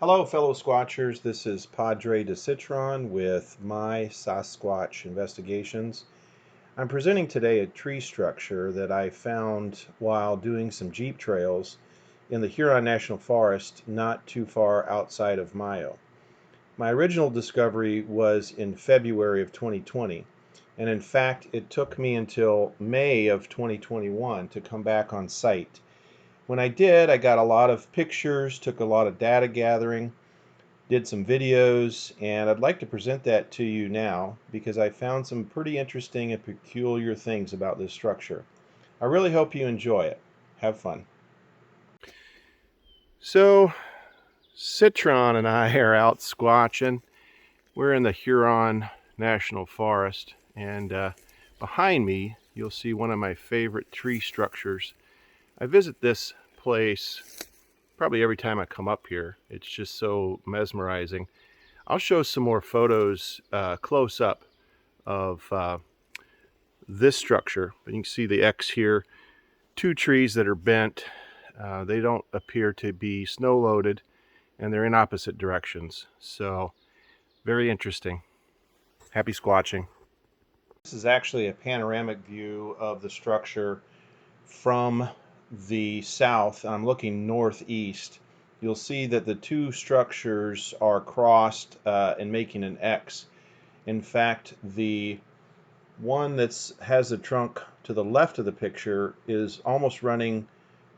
Hello, fellow Squatchers. This is Padre de Citron with my Sasquatch investigations. I'm presenting today a tree structure that I found while doing some Jeep trails in the Huron National Forest not too far outside of Mayo. My original discovery was in February of 2020, and in fact, it took me until May of 2021 to come back on site. When I did, I got a lot of pictures, took a lot of data gathering, did some videos, and I'd like to present that to you now because I found some pretty interesting and peculiar things about this structure. I really hope you enjoy it. Have fun. So, Citron and I are out squatching. We're in the Huron National Forest, and behind me you'll see one of my favorite tree structures. I visit this place probably every time I come up here. It's just so mesmerizing. I'll show some more photos close up of this structure. You can see the X here, two trees that are bent. They don't appear to be snow loaded, and they're in opposite directions. So very interesting. Happy squatching. This is actually a panoramic view of the structure from the south. I'm looking northeast. You'll see that the two structures are crossed and making an X. In fact, the one that has the trunk to the left of the picture is almost running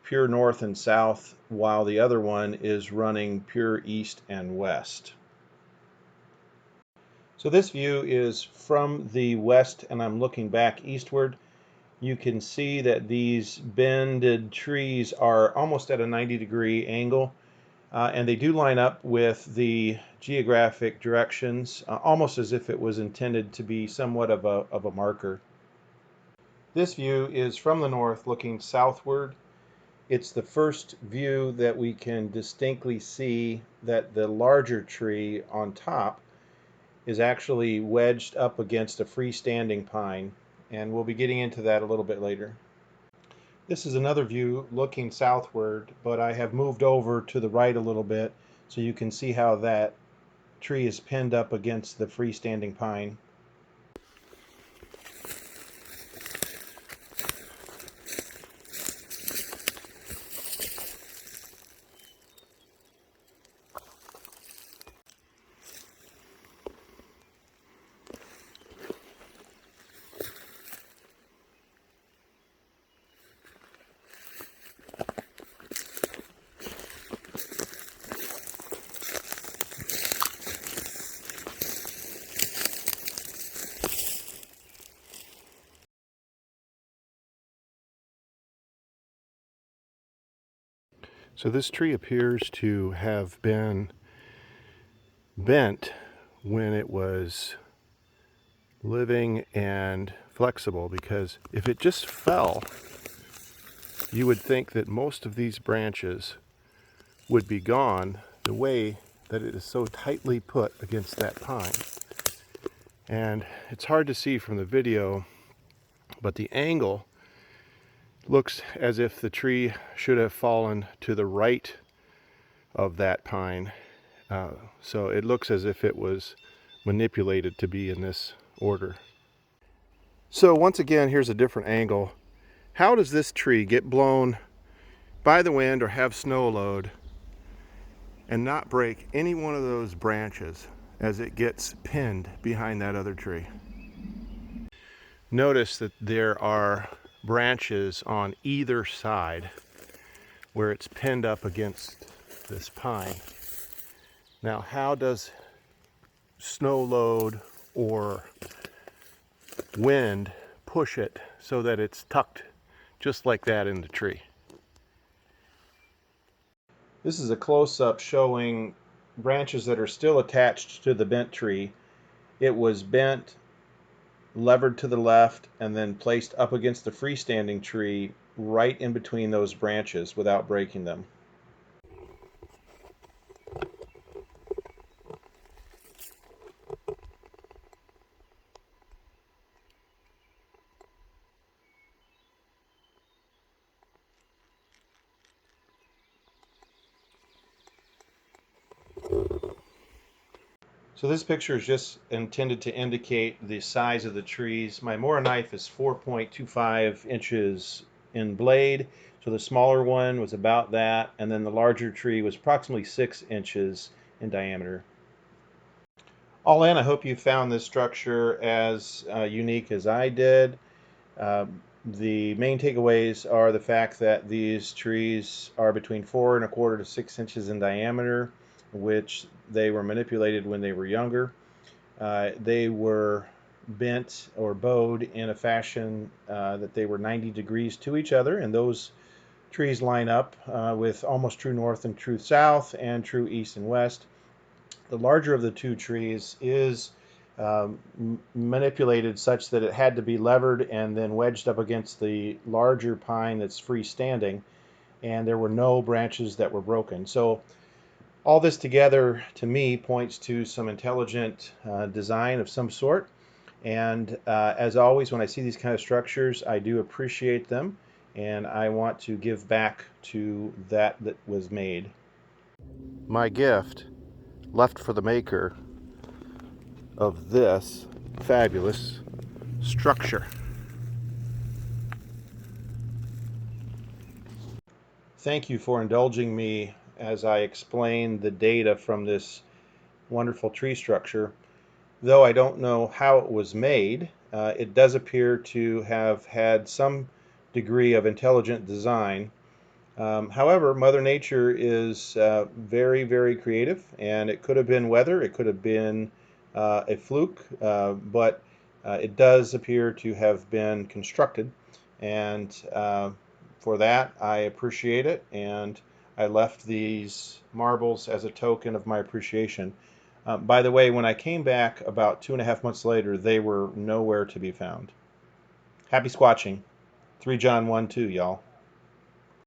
pure north and south, while the other one is running pure east and west. So this view is from the west, and I'm looking back eastward. You can see that these bended trees are almost at a 90-degree angle, and they do line up with the geographic directions, almost as if it was intended to be somewhat of a marker. This view is from the north looking southward. It's the first view that we can distinctly see that the larger tree on top is actually wedged up against a freestanding pine, and we'll be getting into that a little bit later. This is another view looking southward, but I have moved over to the right a little bit so you can see how that tree is pinned up against the freestanding pine. So this tree appears to have been bent when it was living and flexible, because if it just fell, you would think that most of these branches would be gone the way that it is so tightly put against that pine. And it's hard to see from the video, but the angle looks as if the tree should have fallen to the right of that pine. So it looks as if it was manipulated to be in this order. So once again, here's a different angle. How does this tree get blown by the wind or have snow load and not break any one of those branches as it gets pinned behind that other tree? Notice that there are branches on either side where it's pinned up against this pine. Now, how does snow load or wind push it so that it's tucked just like that in the tree? This is a close-up showing branches that are still attached to the bent tree. It was bent, levered to the left, and then placed up against the freestanding tree right in between those branches without breaking them. So this picture is just intended to indicate the size of the trees. My Mora knife is 4.25 inches in blade, so the smaller one was about that, and then the larger tree was approximately 6 inches in diameter. All in, I hope you found this structure as unique as I did. The main takeaways are the fact that these trees are between 4 1/4 to 6 inches in diameter, which they were manipulated when they were younger. They were bent or bowed in a fashion that they were 90 degrees to each other, and those trees line up with almost true north and true south and true east and west. The larger of the two trees is manipulated such that it had to be levered and then wedged up against the larger pine that's freestanding, and there were no branches that were broken. So all this together, to me, points to some intelligent design of some sort. And as always, when I see these kind of structures, I do appreciate them, and I want to give back to that was made. My gift, left for the maker of this fabulous structure. Thank you for indulging me as I explain the data from this wonderful tree structure. Though I don't know how it was made, it does appear to have had some degree of intelligent design. However, Mother Nature is very, very creative, and it could have been weather, it could have been a fluke, but it does appear to have been constructed, and for that I appreciate it, and I left these marbles as a token of my appreciation. By the way, when I came back about 2.5 months later, they were nowhere to be found. Happy squatching. 3 John 1 2, y'all.